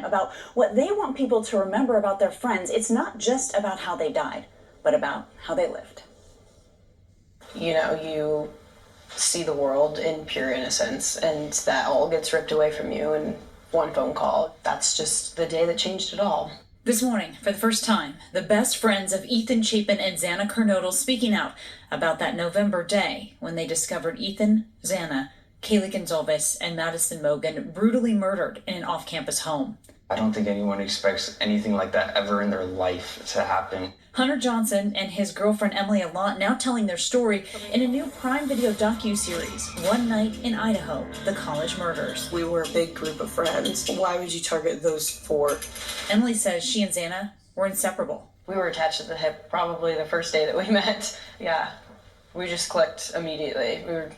time about what they want people to remember about their friends. It's not just about how they died, but about how they lived. You know, you see the world in pure innocence, and that all gets ripped away from you in one phone call. That's just the day that changed it all. This morning, for the first time, the best friends of Ethan Chapin and Xana Kernodle speaking out about that November day when they discovered Ethan, Xana, Kaylee Gonzalez, and Madison Mogan brutally murdered in an off-campus home. I don't think anyone expects anything like that ever in their life to happen. Hunter Johnson and his girlfriend Emily Allant now telling their story in a new Prime Video docu-series, One Night in Idaho, The College Murders. We were a big group of friends. Why would you target those four? Emily says she and Xana were inseparable. We were attached at the hip probably the first day that we met. Yeah, we just clicked immediately. We were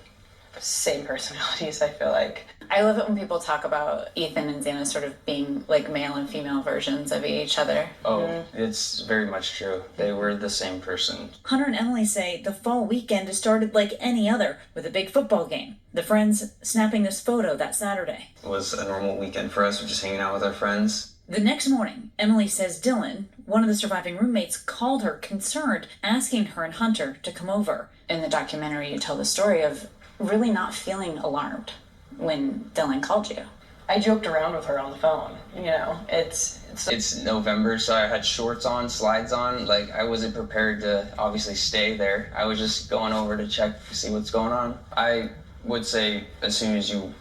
same personalities, I feel like. I love it when people talk about Ethan and Xana sort of being like male and female versions of each other. Oh, It's very much true. They were the same person. Hunter and Emily say the fall weekend started like any other, with a big football game. The friends snapping this photo that Saturday. It was a normal weekend for us, just hanging out with our friends. The next morning, Emily says Dylan, one of the surviving roommates, called her concerned, asking her and Hunter to come over. In the documentary, you tell the story of really not feeling alarmed when Dylan called you. I joked around with her on the phone. You know, it's November, so I had shorts on, slides on. Like, I wasn't prepared to obviously stay there. I was just going over to check to see what's going on. I would say as soon as you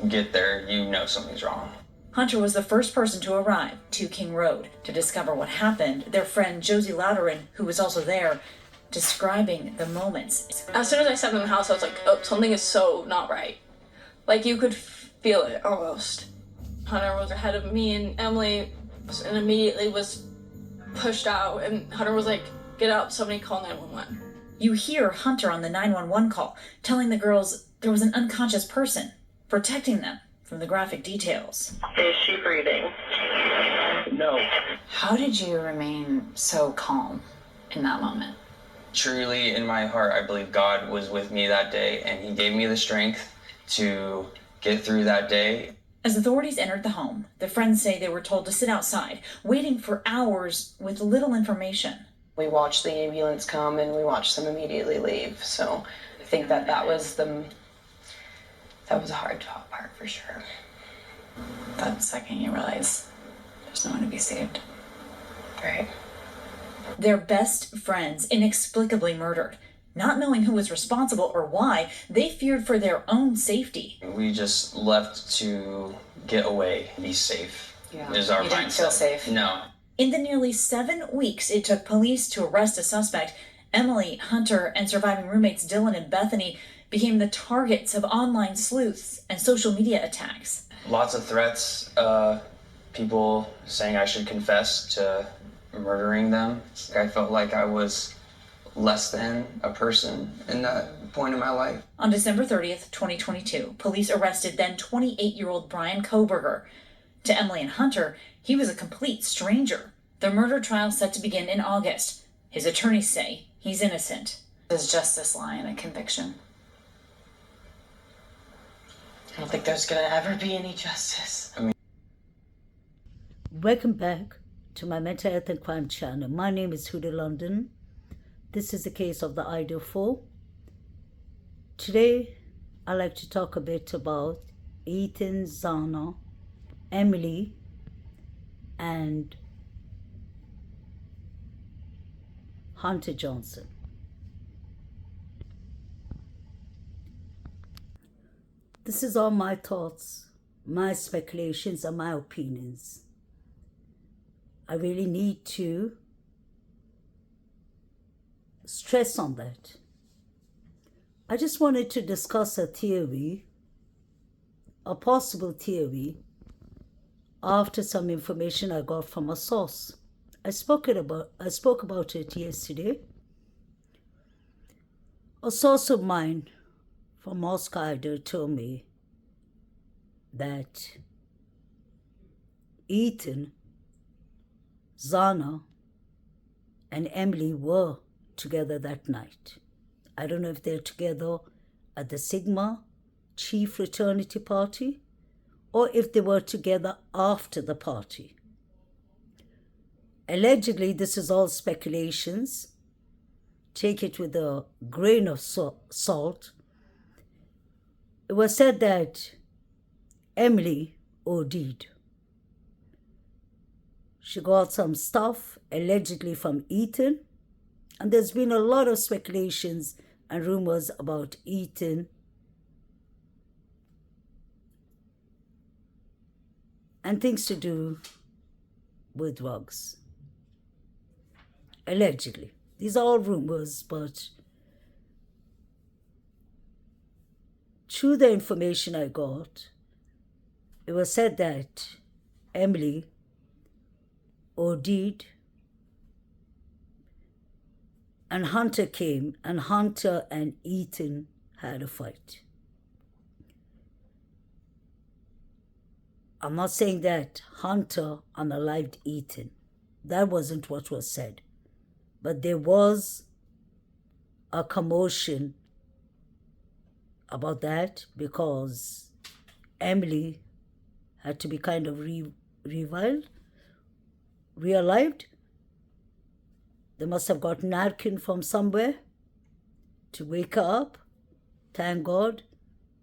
get there, you know something's wrong. Hunter was the first person to arrive to King Road to discover what happened. Their friend Josie Louderin, who was also there, describing the moments. As soon as I stepped in the house, I was like, oh, something is so not right. Like, you could feel it almost. Hunter was ahead of me and Emily and immediately was pushed out, and Hunter was like, get up, somebody call 911. You hear Hunter on the 911 call telling the girls there was an unconscious person protecting them from the graphic details. Is she breathing? No. How did you remain so calm in that moment? Truly, in my heart, I believe God was with me that day, and He gave me the strength to get through that day. As authorities entered the home, the friends say they were told to sit outside, waiting for hours with little information. We watched the ambulance come and we watched them immediately leave. So I think that was a hard part for sure. That second you realize there's no one to be saved. Right. Their best friends inexplicably murdered. Not knowing who was responsible or why, they feared for their own safety. We just left to get away, be safe. Yeah. Is our You didn't mindset. feel safe? No. In the nearly 7 weeks it took police to arrest a suspect, Emily, Hunter, and surviving roommates Dylan and Bethany became the targets of online sleuths and social media attacks. Lots of threats, people saying I should confess to murdering them. I felt like I was less than a person in that point in my life. On December 30th, 2022, police arrested then 28-year-old Brian Koberger. To Emily and Hunter, he was a complete stranger. The murder trial set to begin in August. His attorneys say he's innocent. Does justice lie in a conviction? I don't think there's gonna ever be any justice. Welcome back to my Mental Health and Crime channel. My name is Huda London. This is the case of the Idaho 4. Today, I'd like to talk a bit about Ethan, Xana, Emily, and Hunter Johnson. This is all my thoughts, my speculations, and my opinions. I really need to stress on that. I just wanted to discuss a theory, a possible theory, after some information I got from a source. I spoke about it yesterday. A source of mine from Moscow, Idaho, told me that Ethan, Xana, and Emily were together that night. I don't know if they're together at the Sigma Chief Fraternity Party or if they were together after the party. Allegedly, this is all speculations. Take it with a grain of salt. It was said that Emily OD'd. She got some stuff, allegedly from Ethan, and there's been a lot of speculations and rumors about Ethan and things to do with drugs. Allegedly. These are all rumors, but through the information I got, it was said that Emily OD'd and Hunter came, and Hunter and Ethan had a fight. I'm not saying that Hunter unalived Ethan. That wasn't what was said. But there was a commotion about that because Emily had to be kind of realived. They must have got Narcan from somewhere to wake her up. Thank God.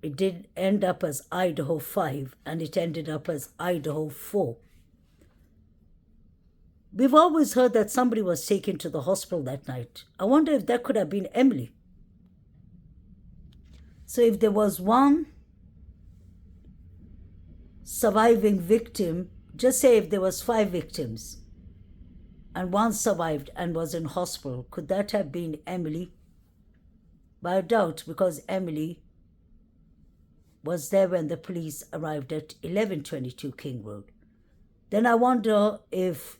It did end up as Idaho 5 and it ended up as Idaho 4. We've always heard that somebody was taken to the hospital that night. I wonder if that could have been Emily. So if there was one surviving victim, just say if there was 5 victims and one survived and was in hospital, could that have been Emily? But I doubt, because Emily was there when the police arrived at 1122 King Road. Then I wonder if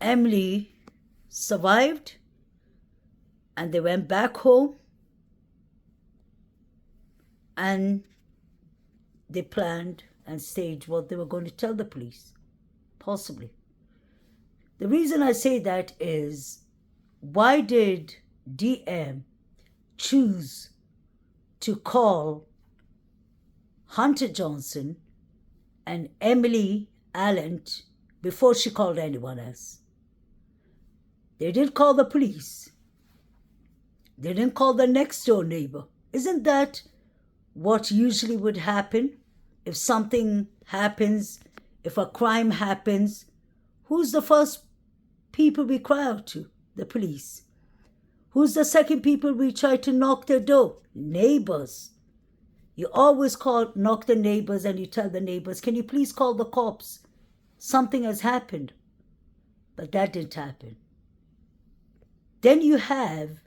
Emily survived and they went back home and they planned and staged what they were going to tell the police. Possibly. The reason I say that is, why did DM choose to call Hunter Johnson and Emily Allen before she called anyone else? They didn't call the police. They didn't call the next door neighbor. Isn't that what usually would happen? If something happens, if a crime happens, who's the first people we cry out to? The police. Who's the second people we try to knock their door? Neighbors. You always knock the neighbors and you tell the neighbors, can you please call the cops? Something has happened. But that didn't happen. Then you have,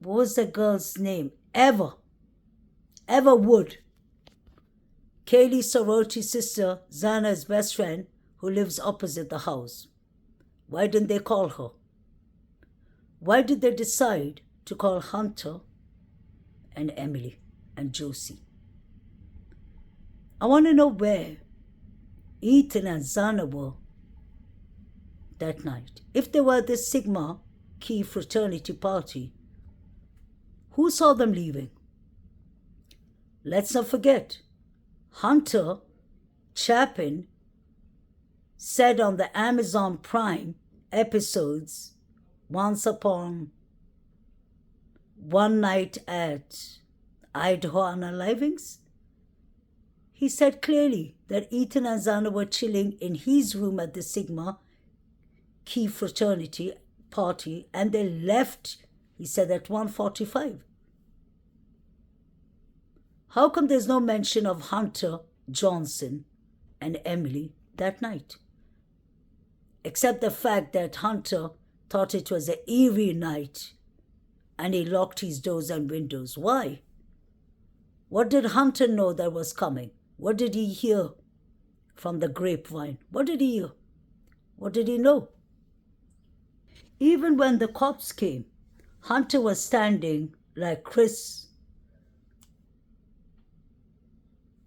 what was the girl's name? Eva Wood. Kaylee's sorority sister, Zana's best friend, who lives opposite the house. Why didn't they call her? Why did they decide to call Hunter and Emily and Josie? I want to know where Ethan and Zana were that night. If they were at the Sigma Chi fraternity party, who saw them leaving? Let's not forget, Hunter Chapin said on the Amazon Prime episodes, Once Upon One Night at Idaho Unalivings, he said clearly that Ethan and Zana were chilling in his room at the Sigma Chi fraternity party and they left, he said, at 1:45. How come there's no mention of Hunter Johnson and Emily that night? Except the fact that Hunter thought it was an eerie night and he locked his doors and windows. Why? What did Hunter know that was coming? What did he hear from the grapevine? What did he hear? What did he know? Even when the cops came, Hunter was standing like Chris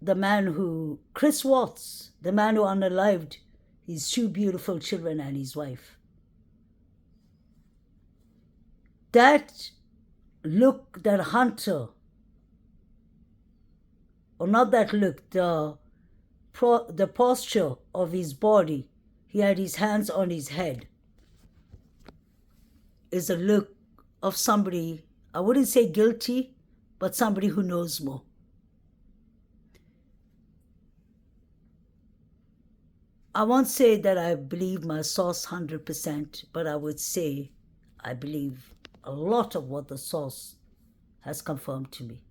Watts, the man who unalived his 2 beautiful children and his wife. That look that Hunter or not that look, the posture of his body, he had his hands on his head, is a look of somebody, I wouldn't say guilty, but somebody who knows more. I won't say that I believe my source 100%, but I would say I believe a lot of what the source has confirmed to me.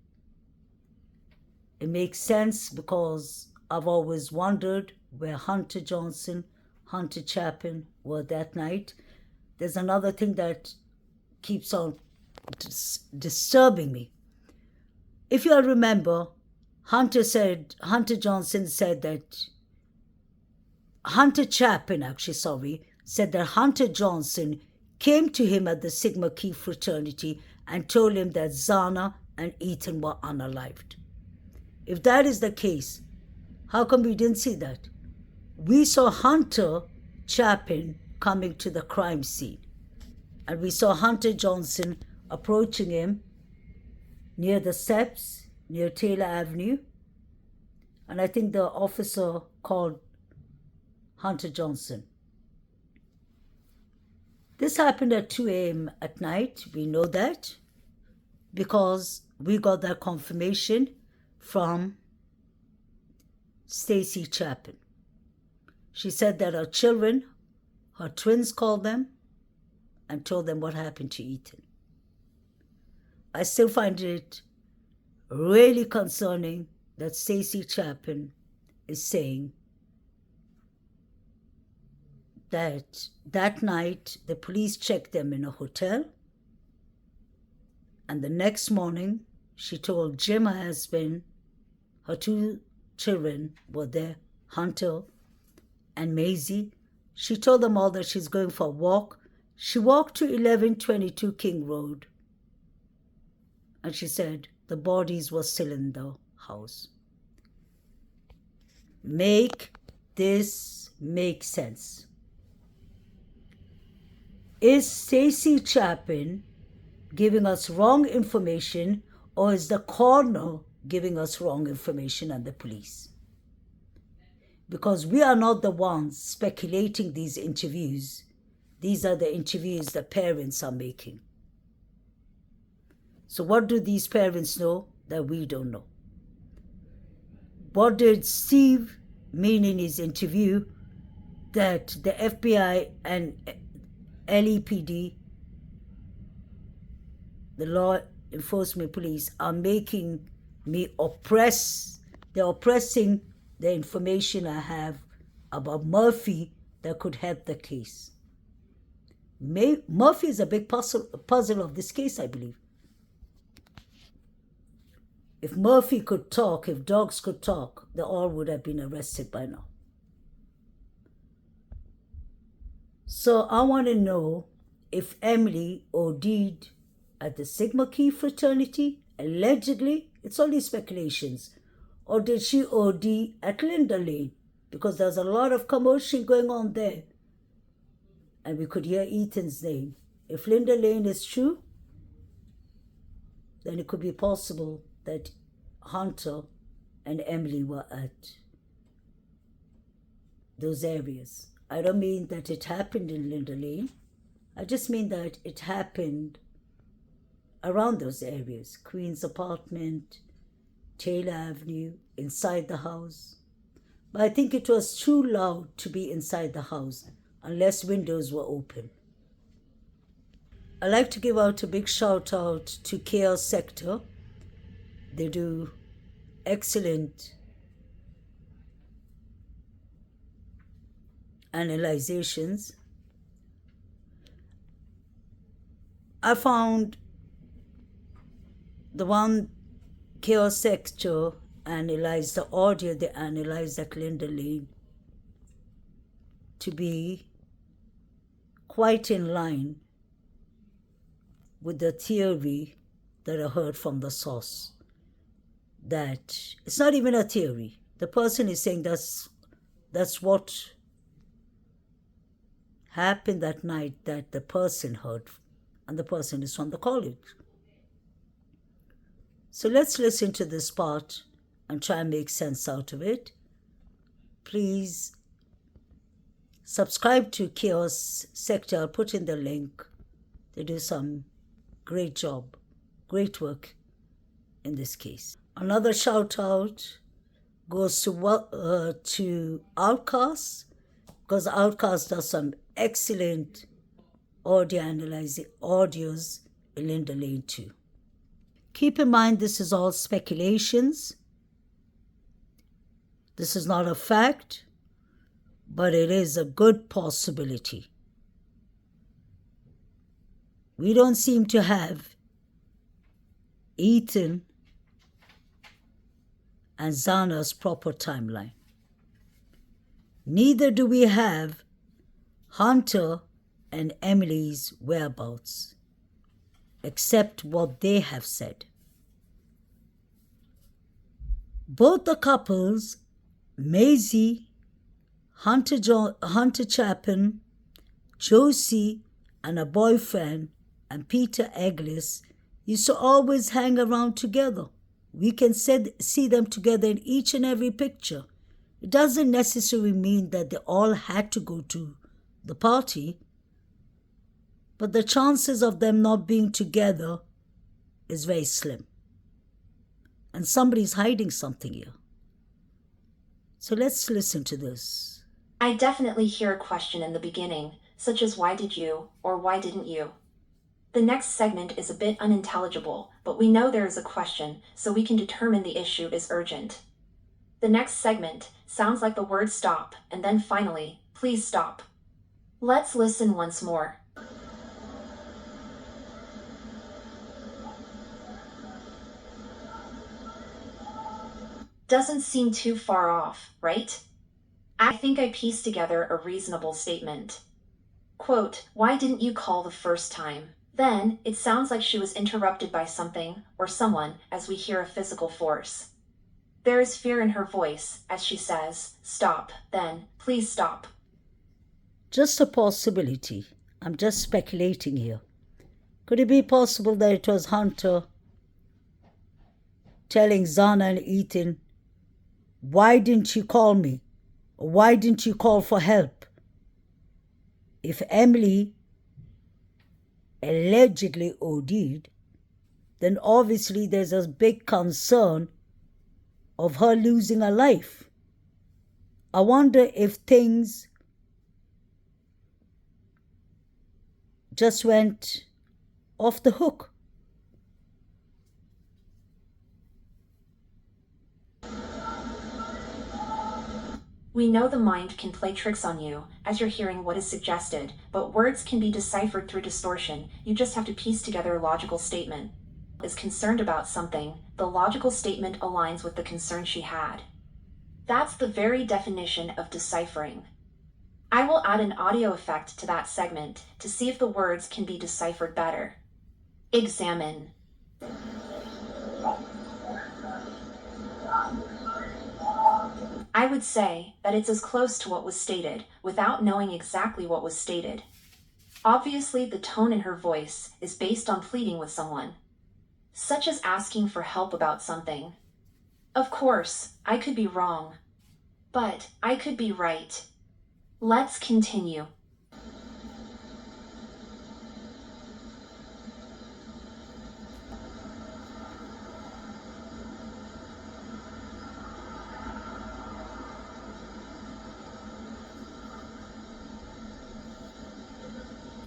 It makes sense because I've always wondered where Hunter Johnson, Hunter Chapin were that night. There's another thing that keeps on disturbing me. If you all remember, Hunter Johnson said that Hunter Chapin, said that Hunter Johnson came to him at the Sigma Chi fraternity and told him that Zana and Ethan were unalived. If that is the case, how come we didn't see that? We saw Hunter Chapin coming to the crime scene, and we saw Hunter Johnson approaching him near the steps, near Taylor Avenue, and I think the officer called Hunter Johnson. This happened at 2 a.m. at night. We know that because we got that confirmation from Stacy Chapin. She said that her children, her twins, called them and told them what happened to Ethan. I still find it really concerning that Stacy Chapin is saying that night the police checked them in a hotel, and the next morning she told Jim, her husband, her 2 children were there, Hunter and Maisie. She told them all that she's going for a walk. She walked to 1122 King Road, and she said the bodies were still in the house. Make this make sense. Is Stacy Chapin giving us wrong information, or is the coroner giving us wrong information and the police? Because we are not the ones speculating these interviews. These are the interviews the parents are making. So what do these parents know that we don't know? What did Steve mean in his interview that the FBI and LEPD, the law enforcement police, are making me oppress? They're oppressing the information I have about Murphy that could help the case. Murphy is a big puzzle of this case, I believe. If Murphy could talk, if dogs could talk, they all would have been arrested by now. So I want to know if Emily OD'd at the Sigma Chi fraternity, allegedly, it's only speculations, or did she OD at Linda Lane? Because there's a lot of commotion going on there. And we could hear Ethan's name. If Linda Lane is true, then it could be possible that Hunter and Emily were at those areas. I don't mean that it happened in Linda Lane. I just mean that it happened around those areas. Queen's apartment, Taylor Avenue, inside the house. But I think it was too loud to be inside the house unless windows were open. I'd like to give out a big shout out to Chaos Sector. They do excellent analyzations. I found the one Chaos Sector analyzed, the audio they analyzed at Linda Lane, to be quite in line with the theory that I heard from the source. That it's not even a theory. The person is saying that's what happened that night that the person heard, and the person is from the college. So let's listen to this part and try and make sense out of it. Please subscribe to Chaos Sector. I'll put in the link. They do some great job, great work in this case. Another shout out goes to Outcast, because Outcast does some excellent audio analyzing audios in Linda Lane too. Keep in mind, this is all speculations. This is not a fact, but it is a good possibility. We don't seem to have Ethan and Xana's proper timeline. Neither do we have Hunter and Emily's whereabouts, except what they have said. Both the couples, Maisie, Hunter Chapin, Josie, and her boyfriend, and Peter Eglis, used to always hang around together. We can see them together in each and every picture. It doesn't necessarily mean that they all had to go to the party, but the chances of them not being together is very slim. And somebody's hiding something here. So let's listen to this. I definitely hear a question in the beginning, such as why did you or why didn't you? The next segment is a bit unintelligible, but we know there is a question, so we can determine the issue is urgent. The next segment sounds like the word stop, and then finally, please stop. Let's listen once more. Doesn't seem too far off, right? I think I pieced together a reasonable statement. Quote, why didn't you call the first time? Then, it sounds like she was interrupted by something or someone as we hear a physical force. There is fear in her voice as she says, stop, then, please stop. Just a possibility. I'm just speculating here. Could it be possible that it was Hunter telling Xana and Ethan, why didn't you call me? Or why didn't you call for help? If Emily allegedly OD'd, then obviously there's a big concern of her losing her life. I wonder if things just went off the hook. We know the mind can play tricks on you as you're hearing what is suggested, but words can be deciphered through distortion. You just have to piece together a logical statement. Is concerned about something, the logical statement aligns with the concern she had. That's the very definition of deciphering. I will add an audio effect to that segment to see if the words can be deciphered better. Examine. I would say that it's as close to what was stated without knowing exactly what was stated. Obviously, the tone in her voice is based on pleading with someone, such as asking for help about something. Of course, I could be wrong, but I could be right. Let's continue.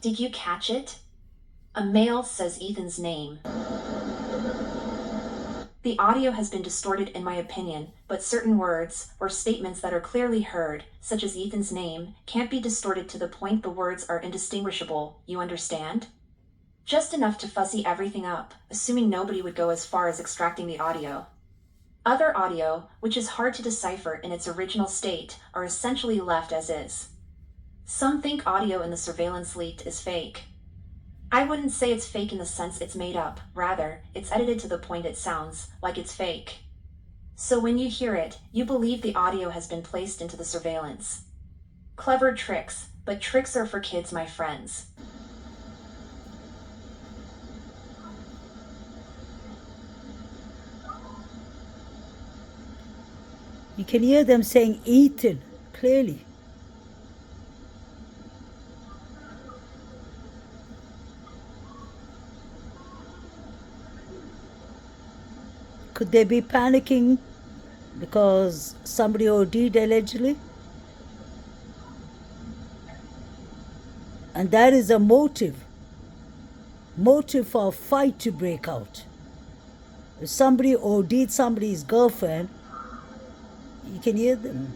Did you catch it? A male says Ethan's name. The audio has been distorted in my opinion, but certain words or statements that are clearly heard, such as Ethan's name, can't be distorted to the point the words are indistinguishable, you understand? Just enough to fuzzy everything up, assuming nobody would go as far as extracting the audio. Other audio, which is hard to decipher in its original state, are essentially left as is. Some think audio in the surveillance leaked is fake. I wouldn't say it's fake in the sense it's made up. Rather, it's edited to the point it sounds like it's fake. So when you hear it, you believe the audio has been placed into the surveillance. Clever tricks, but tricks are for kids, my friends. You can hear them saying Ethan clearly. Could they be panicking because somebody OD'd allegedly? And that is a motive for a fight to break out. If somebody OD'd somebody's girlfriend, you can hear them.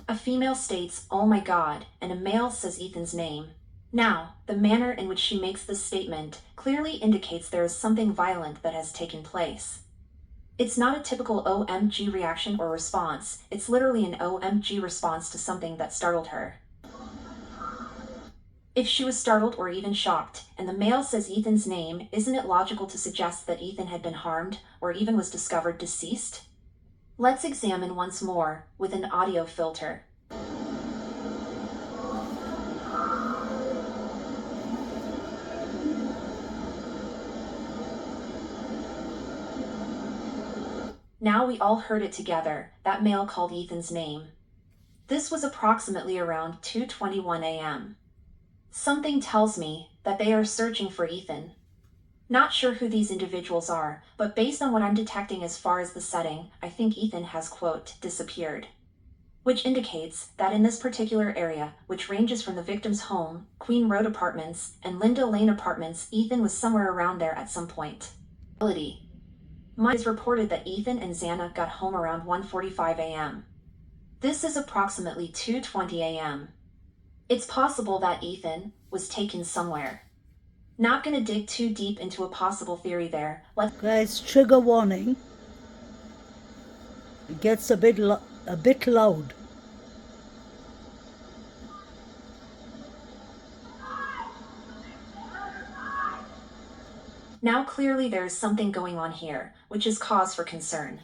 A female states, "Oh my God," and a male says Ethan's name. Now, the manner in which she makes this statement clearly indicates there is something violent that has taken place. It's not a typical OMG reaction or response, it's literally an OMG response to something that startled her. If she was startled or even shocked, and the male says Ethan's name, isn't it logical to suggest that Ethan had been harmed or even was discovered deceased? Let's examine once more with an audio filter. Now we all heard it together. That male called Ethan's name. This was approximately around 2:21 a.m. Something tells me that they are searching for Ethan. Not sure who these individuals are, but based on what I'm detecting as far as the setting, I think Ethan has, quote, disappeared. Which indicates that in this particular area, which ranges from the victim's home, Queen Road Apartments, and Linda Lane Apartments, Ethan was somewhere around there at some point. Mine is reported that Ethan and Xana got home around 1:45 a.m. This is approximately 2:20 a.m. It's possible that Ethan was taken somewhere. Not gonna dig too deep into a possible theory there. Guys, trigger warning. It gets a bit loud. Now clearly there is something going on here, which is cause for concern.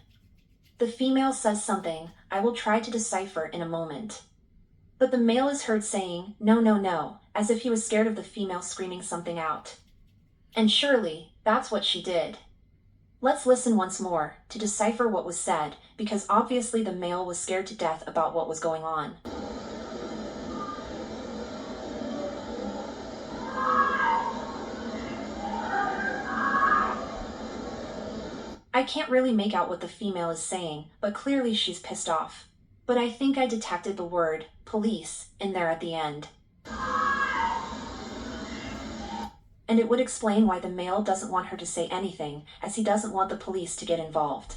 The female says something I will try to decipher in a moment. But the male is heard saying, "No, no, no," as if he was scared of the female screaming something out. And surely, that's what she did. Let's listen once more to decipher what was said, because obviously the male was scared to death about what was going on. I can't really make out what the female is saying, but clearly she's pissed off. But I think I detected the word police in there at the end. And it would explain why the male doesn't want her to say anything, as he doesn't want the police to get involved.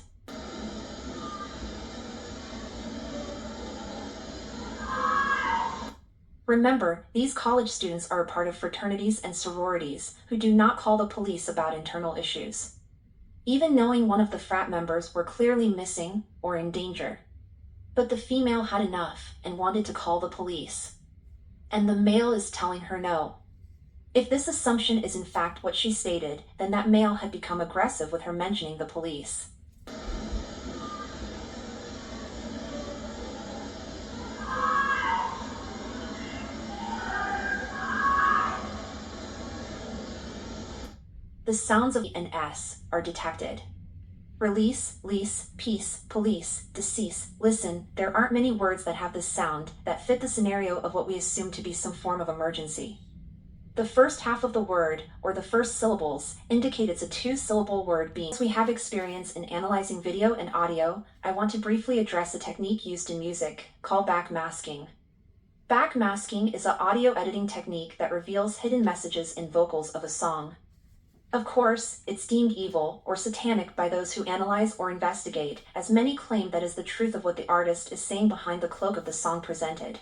Remember, these college students are a part of fraternities and sororities who do not call the police about internal issues. Even knowing one of the frat members were clearly missing or in danger. But the female had enough and wanted to call the police. And the male is telling her no. If this assumption is in fact what she stated, then that male had become aggressive with her mentioning the police. The sounds of E and S are detected. Release, lease, peace, police, decease, listen. There aren't many words that have this sound that fit the scenario of what we assume to be some form of emergency. The first half of the word, or the first syllables, indicate it's a two-syllable word being. As we have experience in analyzing video and audio, I want to briefly address a technique used in music, called backmasking. Backmasking is an audio editing technique that reveals hidden messages in vocals of a song. Of course, it's deemed evil or satanic by those who analyze or investigate, as many claim that is the truth of what the artist is saying behind the cloak of the song presented.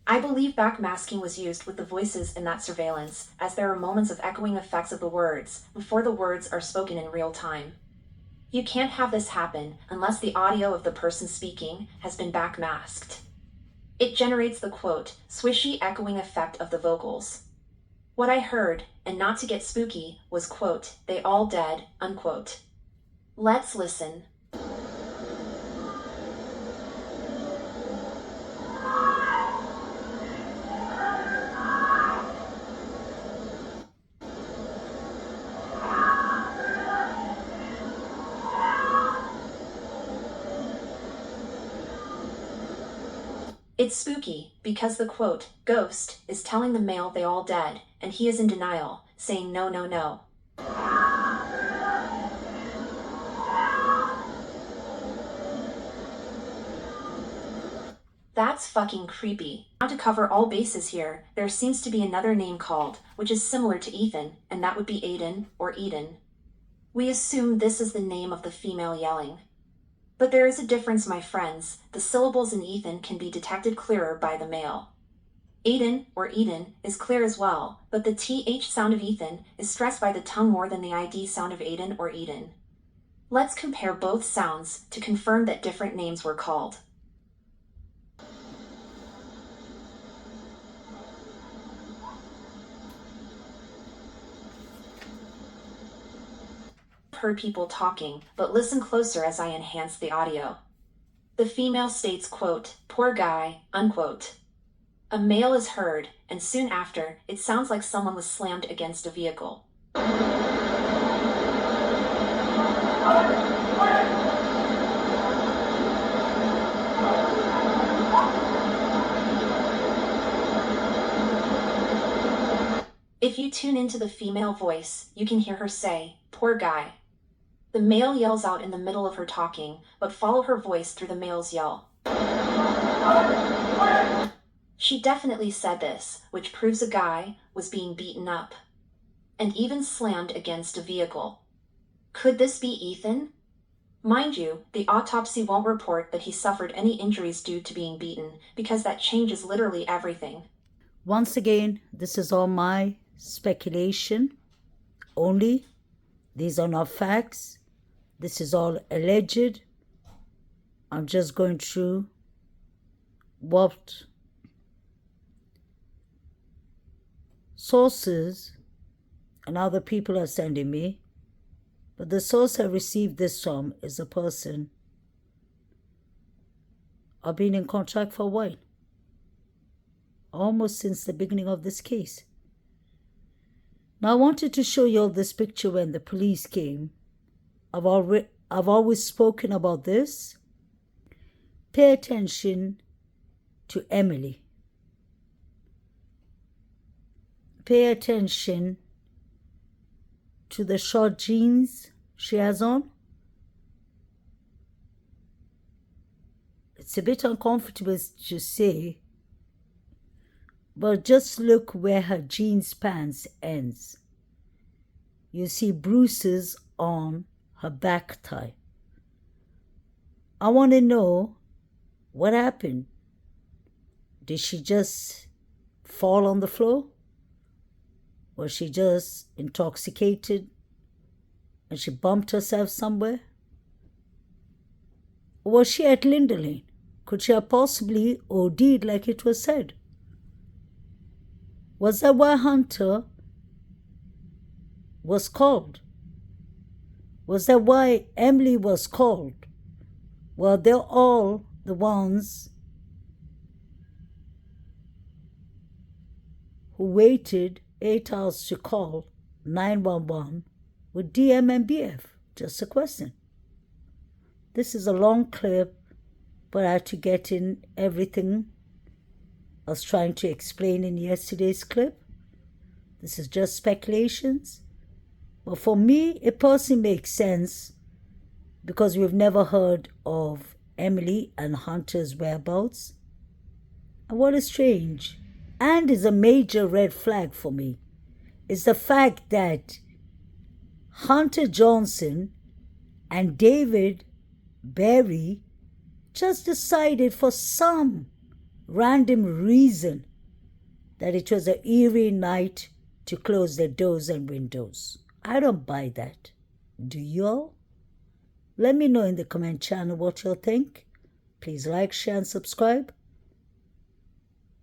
I believe backmasking was used with the voices in that surveillance, as there are moments of echoing effects of the words before the words are spoken in real time. You can't have this happen unless the audio of the person speaking has been backmasked. It generates the, quote, swishy echoing effect of the vocals. What I heard, and not to get spooky, was, quote, "They all dead," unquote. Let's listen. It's spooky because the quote, ghost, is telling the male they all dead, and he is in denial, saying no, no, no. That's fucking creepy. Now to cover all bases here, there seems to be another name called, which is similar to Ethan, and that would be Aiden or Eden. We assume this is the name of the female yelling. But there is a difference, my friends. The syllables in Ethan can be detected clearer by the male. Aiden or Eden is clear as well, but the TH sound of Ethan is stressed by the tongue more than the ID sound of Aiden or Eden. Let's compare both sounds to confirm that different names were called. Heard people talking, but listen closer as I enhance the audio. The female states, quote, poor guy, unquote. A male is heard, and soon after, it sounds like someone was slammed against a vehicle. If you tune into the female voice, you can hear her say, poor guy. The male yells out in the middle of her talking, but follow her voice through the male's yell. She definitely said this, which proves a guy was being beaten up and even slammed against a vehicle. Could this be Ethan? Mind you, the autopsy won't report that he suffered any injuries due to being beaten, because that changes literally everything. Once again, this is all my speculation only. These are not facts. This is all alleged. I'm just going through what sources and other people are sending me. But the source I received this from is a person I've been in contact for a while, almost since the beginning of this case. Now, I wanted to show you all this picture when the police came. I've always spoken about this. Pay attention to Emily. Pay attention to the short jeans she has on. It's a bit uncomfortable to say, but just look where her jeans pants ends. You see bruises on her back thigh. I want to know what happened. Did she just fall on the floor? Was she just intoxicated and she bumped herself somewhere? Or was she at Linda Lane? Could she have possibly OD'd like it was said? Was that why Hunter was called? Was that why Emily was called? Well, they're all the ones who waited 8 hours to call 911 with DM and BF. Just a question. This is a long clip, but I had to get in everything I was trying to explain in yesterday's clip. This is just speculations. But for me, it personally makes sense because we've never heard of Emily and Hunter's whereabouts. And what is strange, and is a major red flag for me, is the fact that Hunter Johnson and David Berry just decided for some random reason that it was an eerie night to close their doors and windows. I don't buy that. Do y'all? Let me know in the comment channel what y'all think. Please like, share, and subscribe.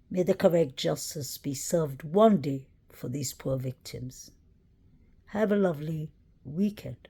May the correct justice be served one day for these poor victims. Have a lovely weekend.